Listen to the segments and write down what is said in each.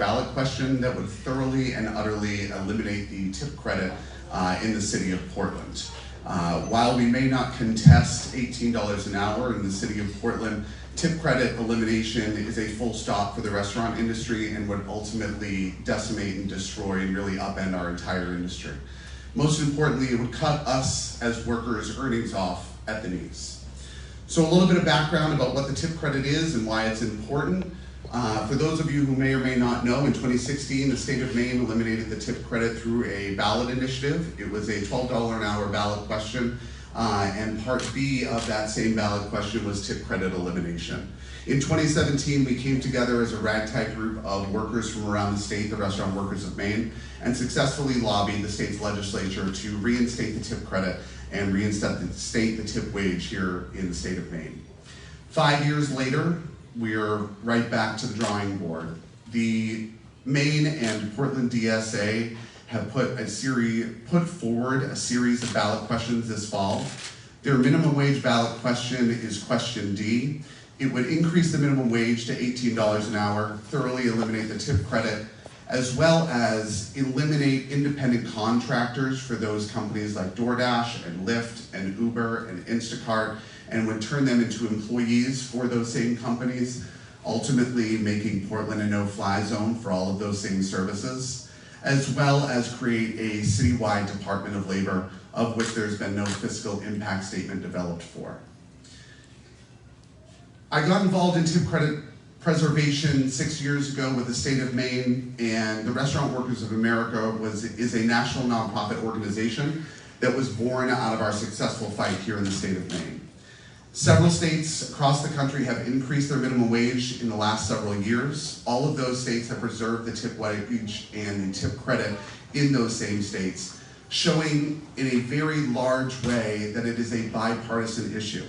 ballot question that would thoroughly and utterly eliminate the tip credit in the city of Portland. While we may not contest $18 an hour in the city of Portland, tip credit elimination is a full stop for the restaurant industry and would ultimately decimate and destroy and really upend our entire industry. Most importantly, it would cut us as workers' earnings off at the knees. So a little bit of background about what the tip credit is and why it's important. For those of you who may or may not know, in 2016, the state of Maine eliminated the tip credit through a ballot initiative. It was a $12 an hour ballot question, and part B of that same ballot question was tip credit elimination. In 2017, we came together as a ragtag group of workers from around the state, the Restaurant Workers of Maine, and successfully lobbied the state's legislature to reinstate the tip credit and reinstate the tip wage here in the state of Maine. 5 years later, we're right back to the drawing board. The Maine and Portland DSA have put forward a series of ballot questions this fall. Their minimum wage ballot question is question D. It would increase the minimum wage to $18 an hour, thoroughly eliminate the tip credit, as well as eliminate independent contractors for those companies like DoorDash and Lyft and Uber and Instacart, and would turn them into employees for those same companies, ultimately making Portland a no-fly zone for all of those same services, as well as create a citywide Department of Labor, of which there's been no fiscal impact statement developed for. I got involved in tip credit preservation 6 years ago with the state of Maine, and the Restaurant Workers of America is a national nonprofit organization that was born out of our successful fight here in the state of Maine. Several states across the country have increased their minimum wage in the last several years. All of those states have preserved the tip wage and the tip credit in those same states, showing in a very large way that it is a bipartisan issue.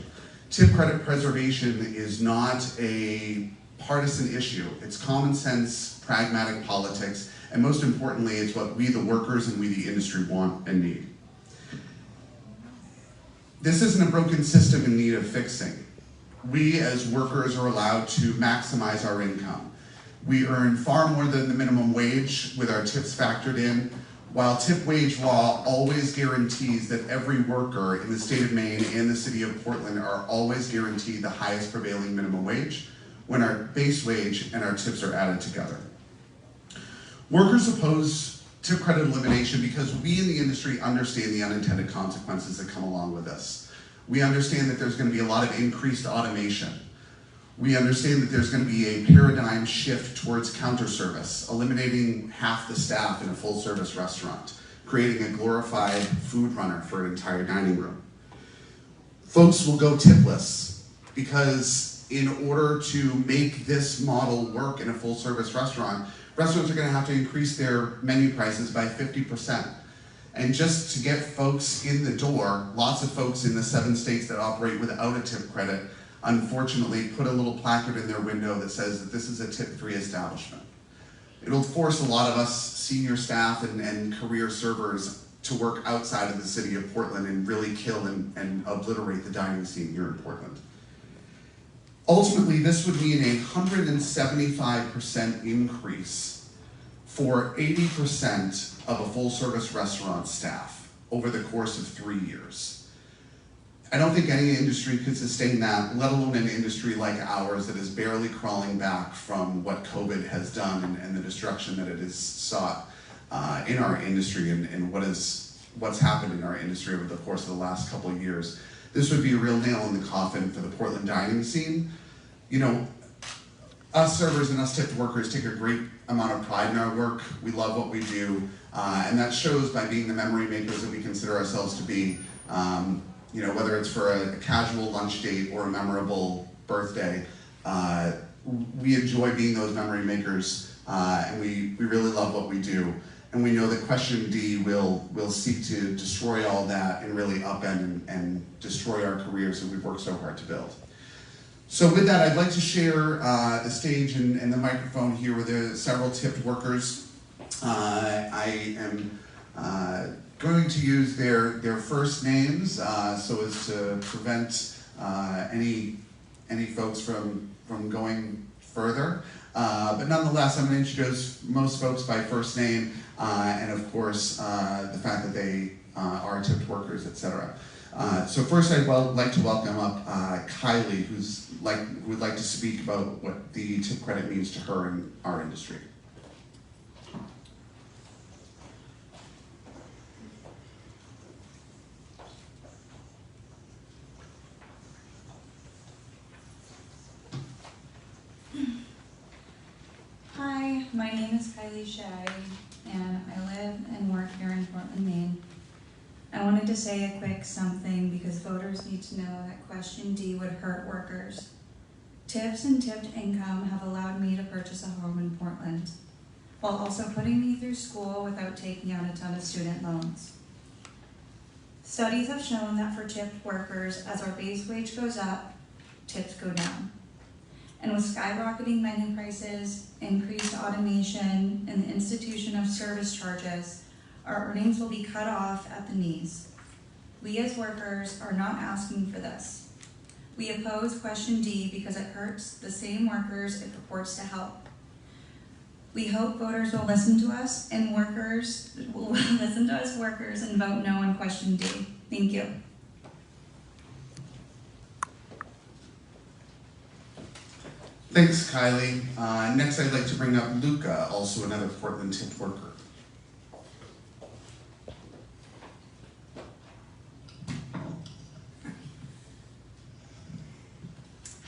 Tip credit preservation is not a partisan issue. It's common sense, pragmatic politics, and most importantly, it's what we the workers and we the industry want and need. This isn't a broken system in need of fixing. We as workers are allowed to maximize our income. We earn far more than the minimum wage with our tips factored in, while tip wage law always guarantees that every worker in the state of Maine and the city of Portland are always guaranteed the highest prevailing minimum wage when our base wage and our tips are added together. Workers oppose tip credit elimination because we in the industry understand the unintended consequences that come along with this. We understand that there's going to be a lot of increased automation. We understand that there's going to be a paradigm shift towards counter service, eliminating half the staff in a full service restaurant, creating a glorified food runner for an entire dining room. Folks will go tipless because in order to make this model work in a full service restaurant, restaurants are going to have to increase their menu prices by 50%. And just to get folks in the door, lots of folks in the 7 states that operate without a tip credit, unfortunately, put a little placard in their window that says that this is a tip-free establishment. It'll force a lot of us senior staff and career servers to work outside of the city of Portland and really kill and obliterate the dining scene here in Portland. Ultimately, this would mean a 175% increase for 80% of a full-service restaurant staff over the course of 3 years. I don't think any industry could sustain that, let alone an industry like ours that is barely crawling back from what COVID has done and the destruction that it has sought in our industry and what's happened in our industry over the course of the last couple of years. This would be a real nail in the coffin for the Portland dining scene. You know, us servers and us tipped workers take a great amount of pride in our work. We love what we do, and that shows by being the memory makers that we consider ourselves to be. You know, whether it's for a casual lunch date or a memorable birthday, we enjoy being those memory makers, and we really love what we do. And we know that question D will seek to destroy all that and really upend and destroy our careers that we've worked so hard to build. So with that, I'd like to share the stage and the microphone here with several tipped workers. I am going to use their first names so as to prevent any folks from going further. But nonetheless, I'm going to introduce most folks by first name, and of course, the fact that they are tipped workers, etc. So first, I'd like to welcome up Kylie, who would like to speak about what the tip credit means to her in our industry. Hi, my name is Kylie Shea, and I live and work here in Portland, Maine. I wanted to say a quick something because voters need to know that Question D would hurt workers. Tips and tipped income have allowed me to purchase a home in Portland, while also putting me through school without taking out a ton of student loans. Studies have shown that for tipped workers, as our base wage goes up, tips go down. And with skyrocketing menu prices, increased automation, and the institution of service charges, our earnings will be cut off at the knees. We as workers are not asking for this. We oppose Question D because it hurts the same workers it purports to help. We hope voters will listen to us and workers and vote no on Question D. Thank you. Thanks, Kylie. Next, I'd like to bring up Luca, also another Portland tipped worker.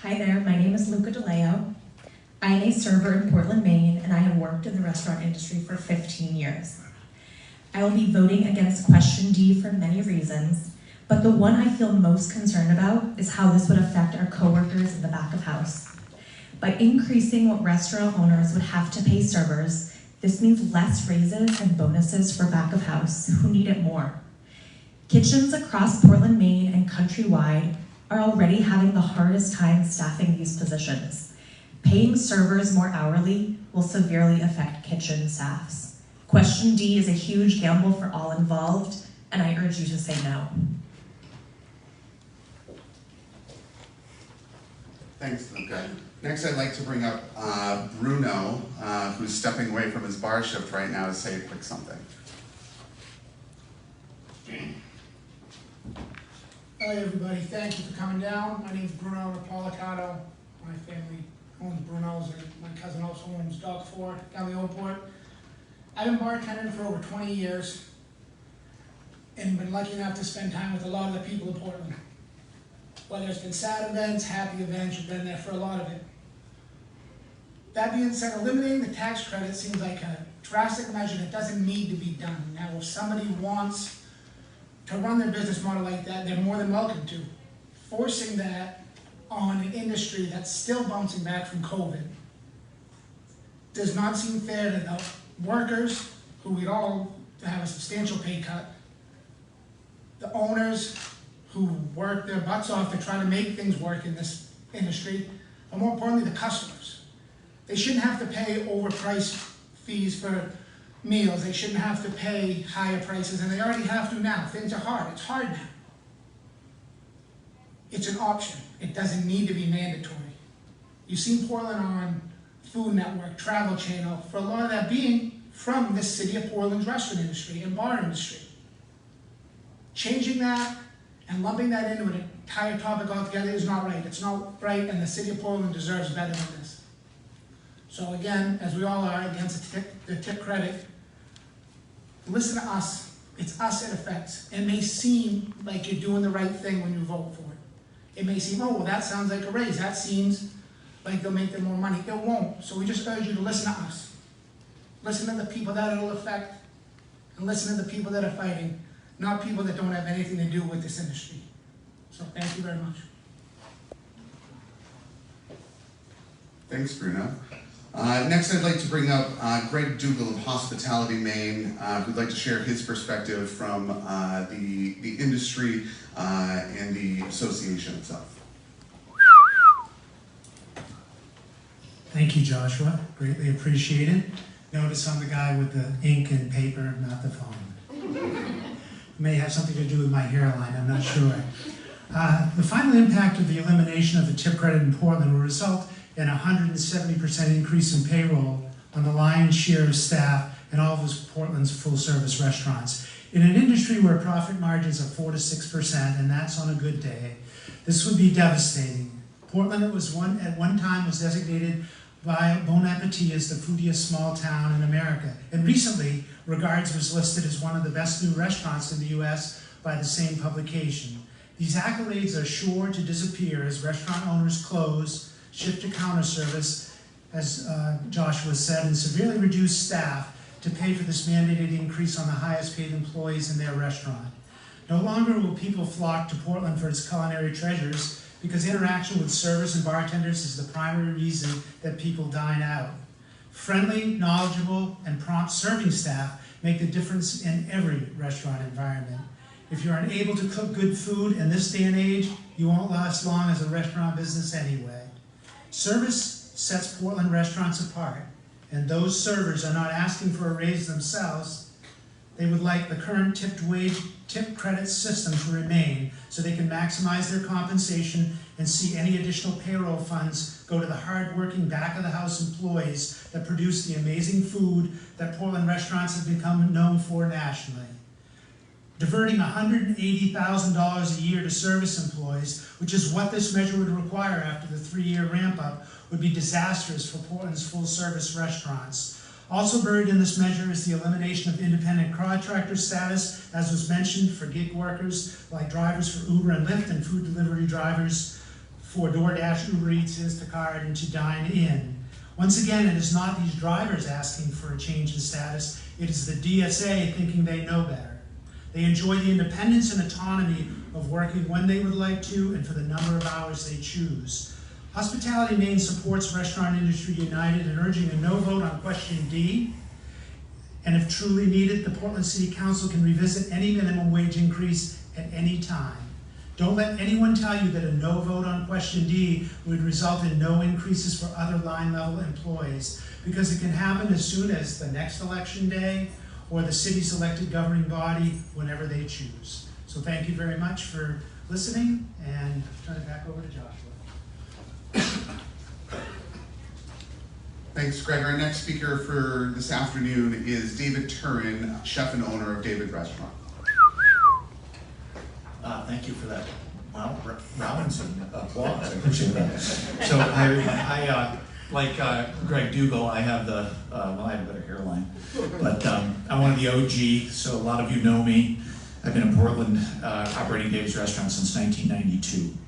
Hi there, my name is Luca DeLeo. I am a server in Portland, Maine, and I have worked in the restaurant industry for 15 years. I will be voting against Question D for many reasons, but the one I feel most concerned about is how this would affect our coworkers in the back of house. By increasing what restaurant owners would have to pay servers, this means less raises and bonuses for back of house who need it more. Kitchens across Portland, Maine and countrywide are already having the hardest time staffing these positions. Paying servers more hourly will severely affect kitchen staffs. Question D is a huge gamble for all involved, and I urge you to say no. Thanks, Luca. Next, I'd like to bring up Bruno, who's stepping away from his bar shift right now to say a quick something. Hi everybody, thank you for coming down. My name is Bruno Napolitano. My family owns Bruno's and my cousin also owns Dog Fork down the Old Port. I've been bartending for over 20 years and been lucky enough to spend time with a lot of the people of Portland. Whether it's been sad events, happy events, you've been there for a lot of it. That being said, eliminating the tax credit seems like a drastic measure that doesn't need to be done. Now, if somebody wants to run their business model like that, they're more than welcome to. Forcing that on an industry that's still bouncing back from COVID does not seem fair to the workers, who we'd all have a substantial pay cut, the owners who work their butts off to try to make things work in this industry, and more importantly, the customers. They shouldn't have to pay overpriced fees for meals. They shouldn't have to pay higher prices, and they already have to now. Things are hard. It's hard now. It's an option. It doesn't need to be mandatory. You've seen Portland on Food Network, Travel Channel, for a lot of that being from this city of Portland's restaurant industry and bar industry. Changing that and lumping that into an entire topic altogether is not right. It's not right, and the city of Portland deserves better than this. So again, as we all are against the tip credit, listen to us. It's us it affects. It may seem like you're doing the right thing when you vote for it. It may seem, oh, well, that sounds like a raise. That seems like they'll make them more money. It won't. So we just urge you to listen to us. Listen to the people that it'll affect, and listen to the people that are fighting, not people that don't have anything to do with this industry. So thank you very much. Thanks, Bruno. Next, I'd like to bring up Greg Dougal of Hospitality, Maine, who'd like to share his perspective from the industry and the association itself. Thank you, Joshua. Greatly appreciated. Notice I'm the guy with the ink and paper, not the phone. May have something to do with my hairline, I'm not sure. The final impact of the elimination of the tip credit in Portland will result and a 170% increase in payroll on the lion's share of staff in all of Portland's full-service restaurants. In an industry where profit margins are 4 to 6%, and that's on a good day, this would be devastating. Portland at one time was designated by Bon Appetit as the foodiest small town in America. And recently, Regards was listed as one of the best new restaurants in the US by the same publication. These accolades are sure to disappear as restaurant owners close, shift to counter service, as Joshua said, and severely reduce staff to pay for this mandated increase on the highest paid employees in their restaurant. No longer will people flock to Portland for its culinary treasures, because interaction with servers and bartenders is the primary reason that people dine out. Friendly, knowledgeable, and prompt serving staff make the difference in every restaurant environment. If you're unable to cook good food in this day and age, you won't last long as a restaurant business anyway. Service sets Portland restaurants apart, and those servers are not asking for a raise themselves. They would like the current tip credit system to remain so they can maximize their compensation and see any additional payroll funds go to the hard-working back-of-the-house employees that produce the amazing food that Portland restaurants have become known for nationally. Diverting $180,000 a year to service employees, which is what this measure would require after the 3-year ramp-up, would be disastrous for Portland's full-service restaurants. Also buried in this measure is the elimination of independent contractor status, as was mentioned, for gig workers like drivers for Uber and Lyft and food delivery drivers for DoorDash, Uber Eats, Instacart, and to dine in. Once again, it is not these drivers asking for a change in status, it is the DSA thinking they know better. They enjoy the independence and autonomy of working when they would like to and for the number of hours they choose. Hospitality Maine supports Restaurant Industry United in urging a no vote on question D, and if truly needed, the Portland City Council can revisit any minimum wage increase at any time. Don't let anyone tell you that a no vote on question D would result in no increases for other line level employees, because it can happen as soon as the next election day or the city's elected governing body whenever they choose. So thank you very much for listening, and I'll turn it back over to Joshua. Thanks, Greg. Our next speaker for this afternoon is David Turin, chef and owner of David Restaurant. Thank you for that. Well, rounds and applause. I appreciate that. So I like Greg Dougal, I have the, well, I have a better hairline, but I'm one of the OG, so a lot of you know me. I've been in Portland operating David's Restaurant since 1992.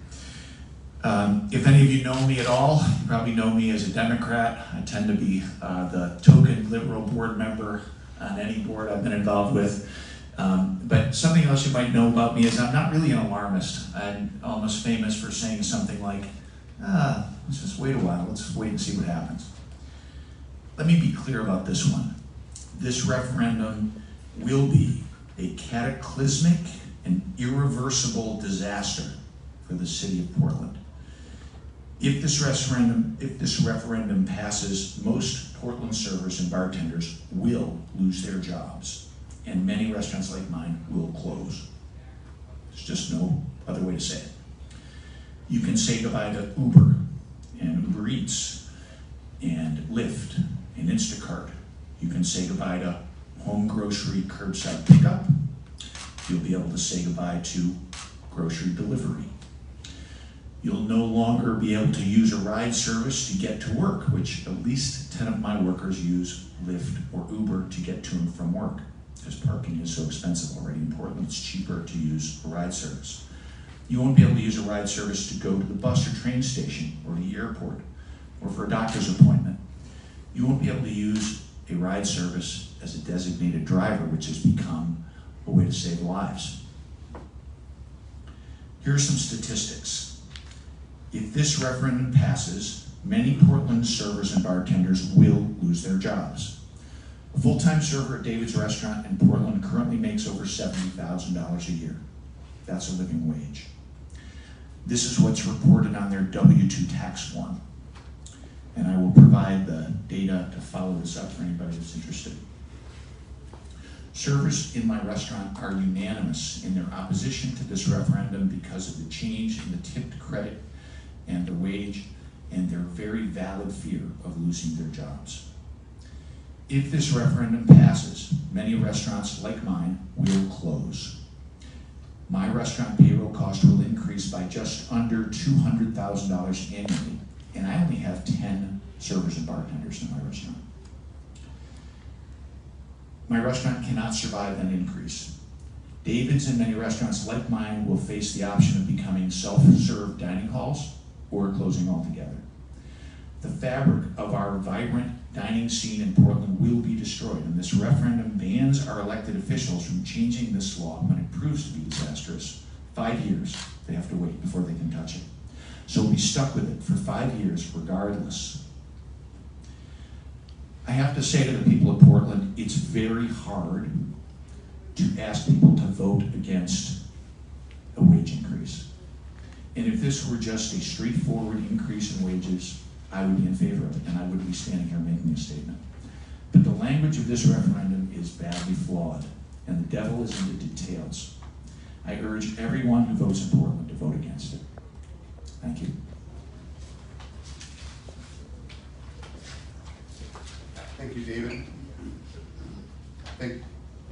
If any of you know me at all, you probably know me as a Democrat. I tend to be the token liberal board member on any board I've been involved with. But something else you might know about me is I'm not really an alarmist. I'm almost famous for saying something like, let's just wait a while, let's wait and see what happens. Let me be clear about this one. This referendum will be a cataclysmic and irreversible disaster for the city of Portland. If this referendum passes, most Portland servers and bartenders will lose their jobs, and many restaurants like mine will close. There's just no other way to say it. You can say goodbye to Uber and Uber Eats and Lyft and Instacart. You can say goodbye to home grocery curbside pickup. You'll be able to say goodbye to grocery delivery. You'll no longer be able to use a ride service to get to work, which at least 10 of my workers use Lyft or Uber to get to and from work, because parking is so expensive already in Portland. It's cheaper to use a ride service. You won't be able to use a ride service to go to the bus or train station or the airport or for a doctor's appointment. You won't be able to use a ride service as a designated driver, which has become a way to save lives. Here are some statistics. If this referendum passes, many Portland servers and bartenders will lose their jobs. A full-time server at David's Restaurant in Portland currently makes over $70,000 a year. That's a living wage. This is what's reported on their W-2 tax form. And I will provide the data to follow this up for anybody that's interested. Servers in my restaurant are unanimous in their opposition to this referendum because of the change in the tipped credit and the wage and their very valid fear of losing their jobs. If this referendum passes, many restaurants like mine will close. My restaurant payroll cost will increase by just under $200,000 annually, and I only have 10 servers and bartenders in my restaurant. My restaurant cannot survive an increase. David's and many restaurants like mine will face the option of becoming self-serve dining halls or closing altogether. The fabric of our vibrant dining scene in Portland will be destroyed, and this referendum bans our elected officials from changing this law when it proves to be disastrous. 5 years they have to wait before they can touch it. So we'll be stuck with it for 5 years regardless. I have to say to the people of Portland, it's very hard to ask people to vote against a wage increase. And if this were just a straightforward increase in wages, I would be in favor of it, and I wouldn't be standing here making a statement. But the language of this referendum is badly flawed, and the devil is in the details. I urge everyone who votes in Portland to vote against it. Thank you. Thank you, David.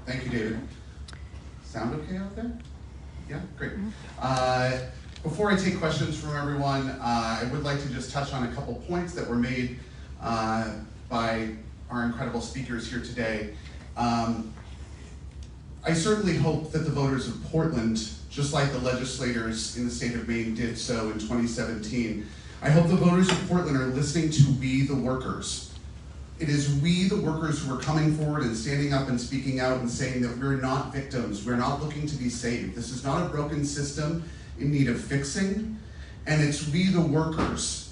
Thank you, David. Sound okay out there? Yeah, great. Before I take questions from everyone, I would like to just touch on a couple points that were made by our incredible speakers here today. I certainly hope that the voters of Portland, just like the legislators in the state of Maine did so in 2017, I hope the voters of Portland are listening to we the workers. It is we the workers who are coming forward and standing up and speaking out and saying that we're not victims, we're not looking to be saved. This is not a broken system in need of fixing, and it's we the workers